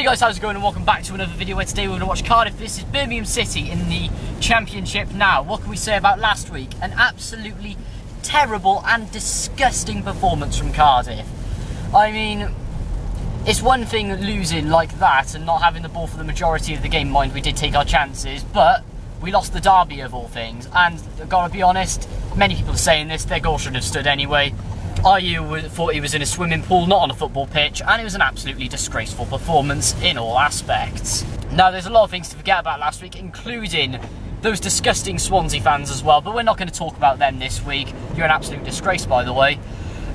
guys, how's it going and welcome back to another video where today we're going to watch Cardiff versus Birmingham City in the Championship. Now, what can we say about last week? An absolutely terrible and disgusting performance from Cardiff. I mean, it's one thing losing like that and not having the ball for the majority of the game. Mind, we did take our chances, but we lost the derby of all things. And I've got to be honest, many people are saying this, their goal shouldn't have stood anyway. I thought he was in a swimming pool, not on a football pitch, and it was an absolutely disgraceful performance in all aspects. Now, there's a lot of things to forget about last week, including those disgusting Swansea fans as well, but we're not going to talk about them this week. You're an absolute disgrace, by the way.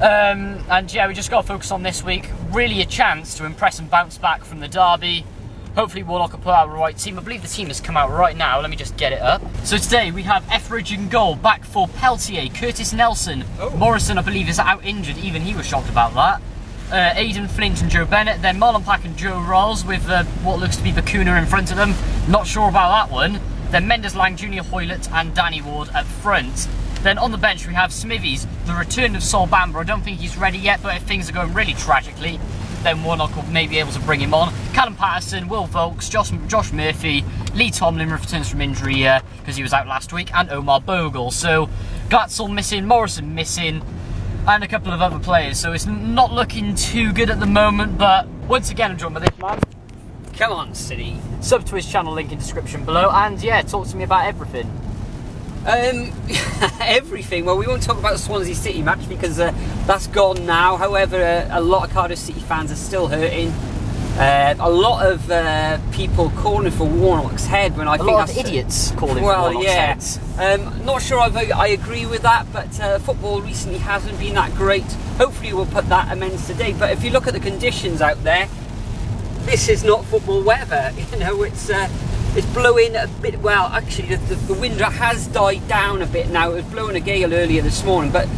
And yeah, we just got to focus on this week. Really a chance to impress and bounce back from the derby. Hopefully Warnock will put out the right team. I believe the team has come out right now. Let me just get it up. So today we have Etheridge in goal, back for Peltier, Curtis Nelson. Morrison, I believe, is out injured. Even he was shocked about that. Aidan Flint and Joe Bennett. Then Marlon Pack and Joe Rolls with what looks to be Bacuna in front of them. Not sure about that one. Then Mendes Lang, Junior Hoylett and Danny Ward up front. Then on the bench we have Smithies, the return of Sol Bamber. I don't think he's ready yet, but if things are going really tragically, then Warnock will maybe be able to bring him on. Callum Patterson, Will Volks, Josh Murphy, Lee Tomlin returns from injury because he was out last week, and Omar Bogle. So Glatzel missing, Morrison missing, and a couple of other players. So it's not looking too good at the moment, but once again I'm joined by this man. Come on, City. Sub to his channel, link in description below, and yeah, talk to me about everything. Everything. Well, we won't talk about the Swansea City match because that's gone now. However, a lot of Cardiff City fans are still hurting. A lot of people calling for Warnock's head when I think a lot of idiots calling for Warnock's heads. Not sure I agree with that, but football recently hasn't been that great. Hopefully we'll put that amends today. But if you look at the conditions out there, this is not football weather. You know, it's blowing a bit. Well, actually, the wind has died down a bit now. It was blowing a gale earlier this morning, but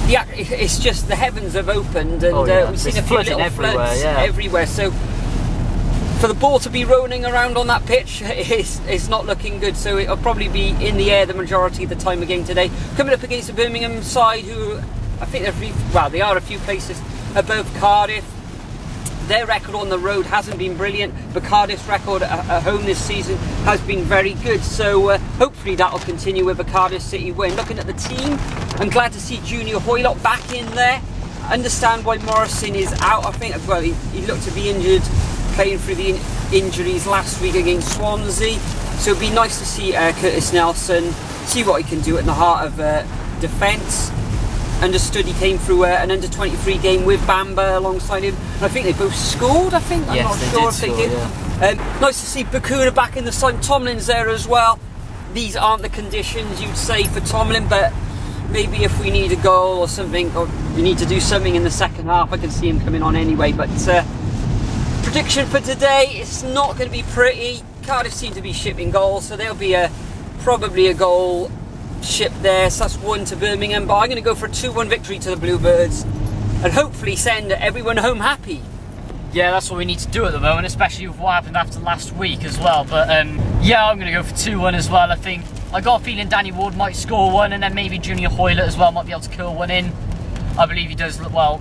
it's just the heavens have opened, and we've seen a few little floods everywhere. So for the ball to be rolling around on that pitch, it's not looking good. So it'll probably be in the air the majority of the time again today. Coming up against the Birmingham side, who I think they are a few places above Cardiff. Their record on the road hasn't been brilliant, but Cardiff's record at home this season has been very good. So hopefully that'll continue with a Cardiff City win. Looking at the team, I'm glad to see Junior Hoylett back in there. I understand why Morrison is out. I think, well, he looked to be injured, playing through the injuries last week against Swansea. So it'd be nice to see Curtis Nelson, see what he can do in the heart of defence. Understood he came through an under-23 game with Bamber alongside him. And I think they both scored, I think. I'm not sure if they did. Yeah. Nice to see Bacuna back in the side. Tomlin's there as well. These aren't the conditions you'd say for Tomlin, but maybe if we need a goal or something, or we need to do something in the second half, I can see him coming on anyway. But prediction for today, it's not going to be pretty. Cardiff seem to be shipping goals, so there'll be probably a goal ship there, so that's 1 to Birmingham, but I'm going to go for a 2-1 victory to the Bluebirds and hopefully send everyone home happy. Yeah, that's what we need to do at the moment, especially with what happened after last week as well. But yeah, I'm going to go for 2-1 as well. I got a feeling Danny Ward might score one, and then maybe Junior Hoylett as well might be able to curl one in. I believe he does look well.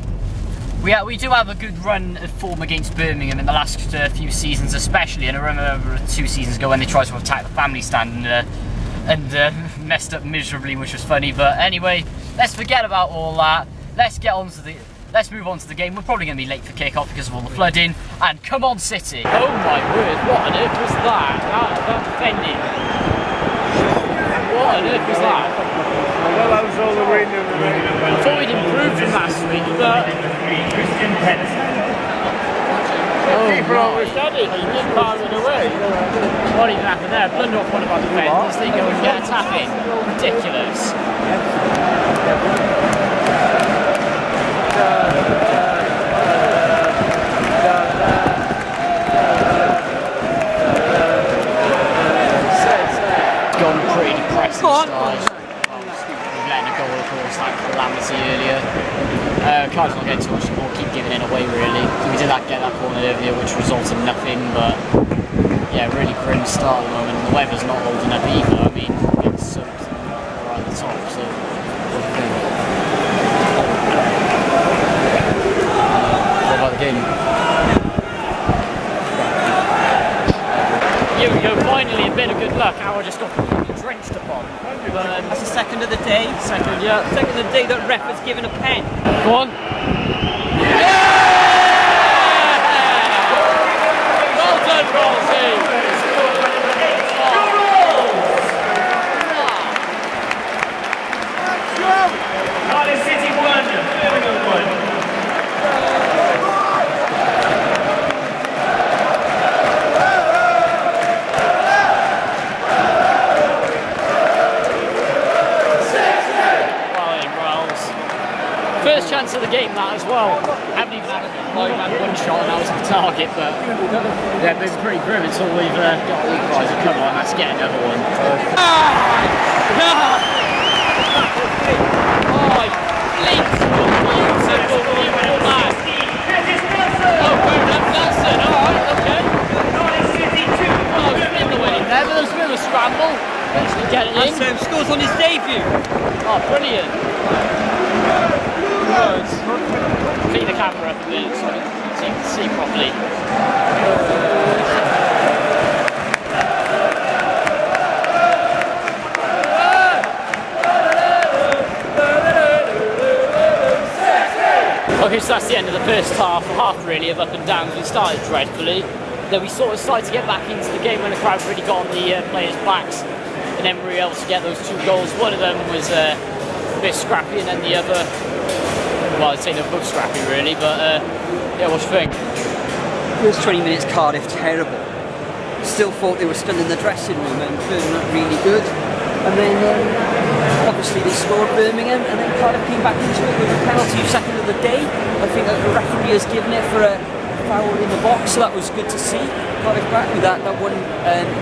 We do have a good run of form against Birmingham in the last few seasons especially, and I remember 2 seasons ago when they tried to attack the family stand and messed up miserably, which was funny. But anyway, let's forget about all that. Let's move on to the game. We're probably going to be late for kick-off because of all the flooding. And come on, City! Oh my word! What on earth was that? That defending. What on earth was that? Well, that was all the wind and the rain. I thought we'd improved from last week, but People are studying, he did fire it away. what even happened there? Blunder off one of our defenders, they go and get a tap in. Ridiculous. Gone pretty depressing start. We've let in a goal, of course, like calamity earlier. Cardiff's not getting too much support, keep giving it away really. We did get that corner earlier, which resulted in nothing, but yeah, really grim start at the moment. The weather's not holding up either. I mean, it's soaked right at the top, so what do you think? What about the game? Here we go, finally a bit of good luck. Our just got completely drenched upon. But, That's the second of the day. second, yeah. Second of the day that ref has given a pen. Go on. Yeah! Well done, Rolsey. Cardiff City 1, Birmingham 1. First chance of the game, that as well. I haven't even had one shot and I was on target, but yeah, they've been pretty grim until we've got a equaliser. Come on, let's get another one. Beautiful man. Oh, Birmingham Nelson, alright, okay. Oh, he's in the winning there, but there's a bit of a scramble. Eventually get it in. And scores on his debut. Oh, brilliant. Clean the camera up a bit so you can see properly. Okay, so that's the end of the first half really of up and downs. We started dreadfully. Then we sort of started to get back into the game when the crowd really got on the players' backs, and then we were able to get those 2 goals. One of them was a bit scrappy, and then the other, well, I'd say they're both scrappy really, but yeah, what do you think? First 20 minutes, Cardiff terrible. Still thought they were still in the dressing room and Birmingham really good. And then obviously they scored Birmingham, and then Cardiff came back into it with a penalty second of the day. I think that the referee has given it for a foul in the box, so that was good to see. Cardiff back with that one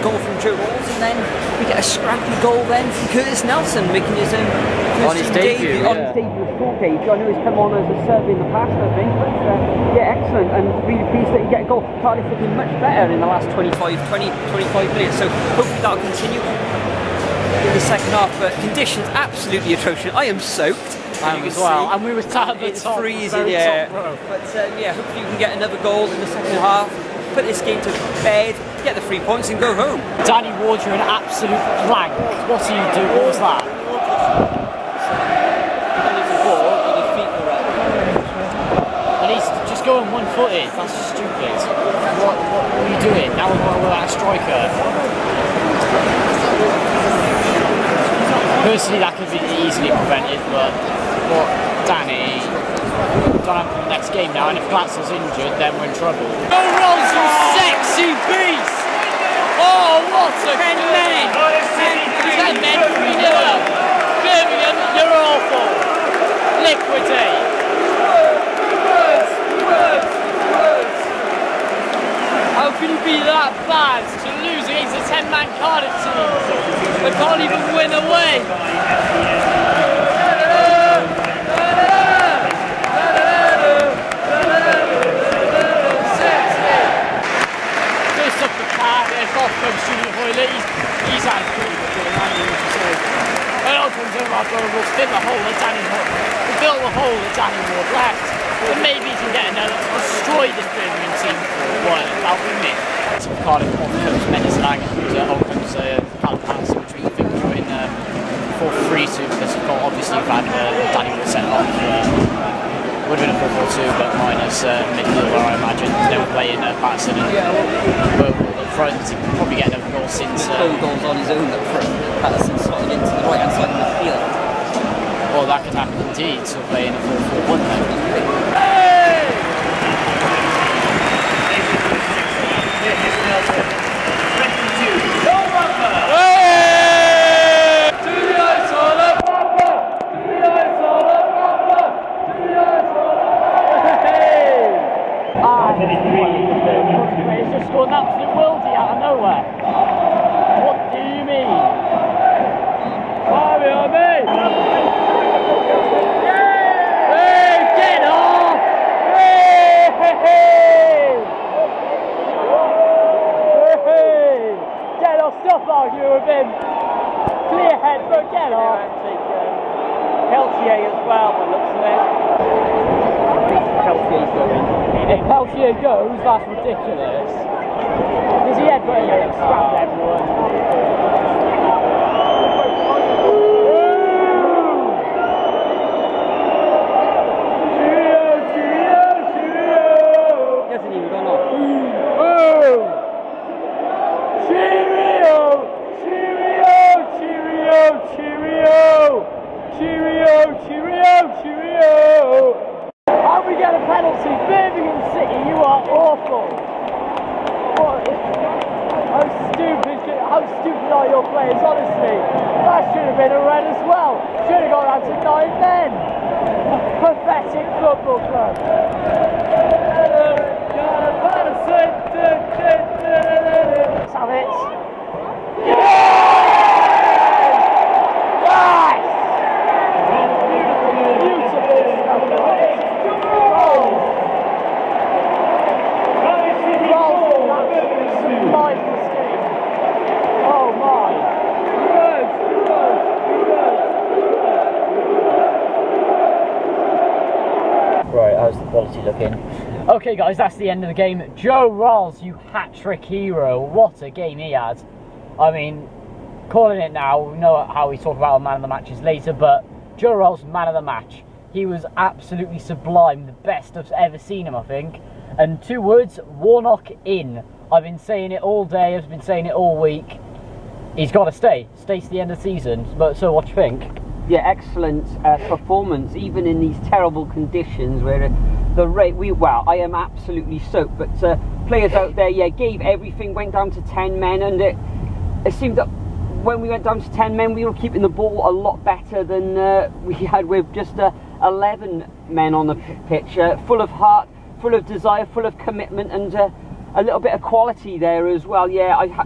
goal from Joe Rolls, and then we get a scrappy goal then from Curtis Nelson, making his on his debut. On his debut with full page. I know he's come on as a sub in the past, I think, but yeah, excellent, and really pleased that he get a goal. Cardiff looking much better in the last 25 minutes, so hopefully that'll continue in the second half. But conditions absolutely atrocious. I am soaked. As well, and we were sat at the It's top, freezing, yeah. But yeah, hopefully you can get another goal in the second half, put this game to bed, get the 3 points and go home. Danny Ward, you're an absolute blank. What do you do? What was that? And he's just going one-footed. That's stupid. What are you doing? Now we're at a striker. Personally, that could be easily prevented, but Danny, don't have the next game now, and if Glatzel's injured, then we're in trouble. Go Rolls, you sexy beast! Oh, what a 10 men! 10 men, 3-0 up. Birmingham, you're awful. Liquidate. How can you be that bad to lose against a 10-man Cardiff team? They can't even win away. First up the Cardiff, off comes Junior Hoylett. He's had a pretty good game, hasn't he? And out comes Omar Burrow, fit the hole that Danny Ward. We built the hole that Danny Ward left. But maybe he can get another, destroy this Birmingham team for one. That'll be me. So Cardiff off comes Menislang, who's out comes Calpass, which we think we're in 4-3-2 because we've got, obviously we've had Danny Ward sent off. Would have been a 4-4-2, but minus midfielder, I imagine. They were playing Patterson and Will up front. He can probably get another goal since. 4 goals on his own up front. Patterson slotted into the right hand side of the field. Well, that could happen indeed. So playing a 4-4-1 then. It's just scored an absolute worldie out of nowhere. What do you mean? Fire behind me! Hey, get off! Hey! Get off, stop arguing with him! Clear head, but get off! Peltier as well, by the looks of it. Peltier's going. If Peltier goes, that's ridiculous. Does he headbutt him and scrap everyone? He hasn't even gone off. Cheerio! How we get a penalty? Birmingham City, you are awful. How stupid are your players, honestly? That should have been a red as well. Should have gone out to 9 men. Pathetic football club. Let's have it. Right, how's the quality looking? Okay guys, that's the end of the game. Joe Rolls, you hat-trick hero. What a game he had. I mean, calling it now, we know how we talk about our man of the matches later, but Joe Rolls, man of the match. He was absolutely sublime, the best I've ever seen him, I think. And 2 words, Warnock in. I've been saying it all day, I've been saying it all week. He's got to stay to the end of the season. But so, what do you think? Yeah, excellent performance, even in these terrible conditions where the rate, I am absolutely soaked, but players out there, yeah, gave everything, went down to 10 men, and it seemed that when we went down to 10 men, we were keeping the ball a lot better than we had with just 11 men on the pitch, full of heart, full of desire, full of commitment, and a little bit of quality there as well. Yeah,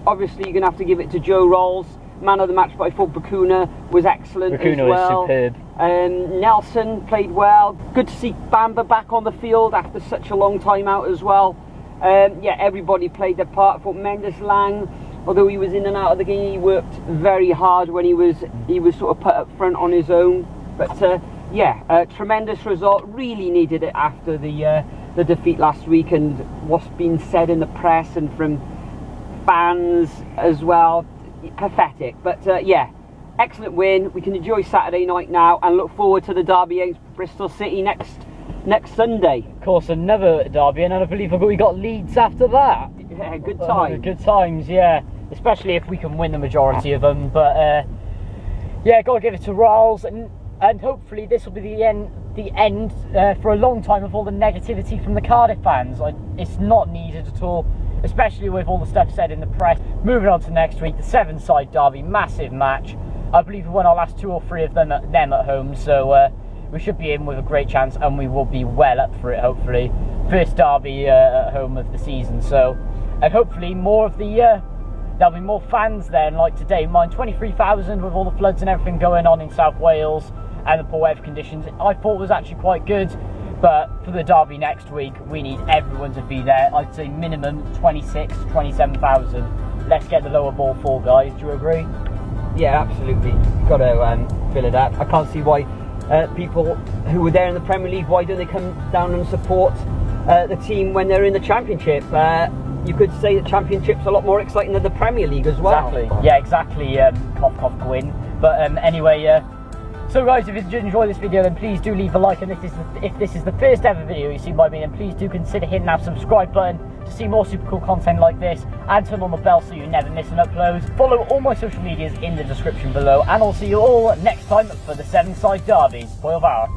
obviously you're going to have to give it to Joe Rolls. Man of the match, but I thought Bakuna was excellent as well. Was superb. Nelson played well. Good to see Bamba back on the field after such a long time out as well. Yeah, everybody played their part. I thought Mendes Lang, although he was in and out of the game, he worked very hard when he was sort of put up front on his own. But yeah, tremendous result. Really needed it after the defeat last week and what's been said in the press and from fans as well. Pathetic, but yeah, excellent win. We can enjoy Saturday night now and look forward to the derby against Bristol City next Sunday. Of course, another derby, and I believe we got Leeds after that. Yeah, good times. Good times, yeah. Especially if we can win the majority of them. But yeah, got to give it to Rolls, and hopefully this will be the end for a long time of all the negativity from the Cardiff fans. It's not needed at all, especially with all the stuff said in the press. Moving on to next week, the 7-side derby, massive match. I believe we won our last 2 or 3 of them at home, so we should be in with a great chance, and we will be well up for it, hopefully. First derby at home of the season, so, and hopefully more of the, there'll be more fans then, like today. Mine 23,000 with all the floods and everything going on in South Wales, and the poor weather conditions, I thought was actually quite good. But for the derby next week, we need everyone to be there. I'd say minimum 26,000, 27,000. Let's get the lower ball full, guys. Do you agree? Yeah, absolutely. You've got to fill it up. I can't see why people who were there in the Premier League, why don't they come down and support the team when they're in the Championship? You could say the Championship's a lot more exciting than the Premier League as well. Exactly. Yeah, exactly. Cough, cough, Gwyn. But anyway, so guys, if you did enjoy this video, then please do leave a like, and if this is the first ever video you've seen by me, then please do consider hitting that subscribe button to see more super cool content like this, and turn on the bell so you never miss an upload. Follow all my social medias in the description below, and I'll see you all next time for the 7-side derby. Spoil Bar.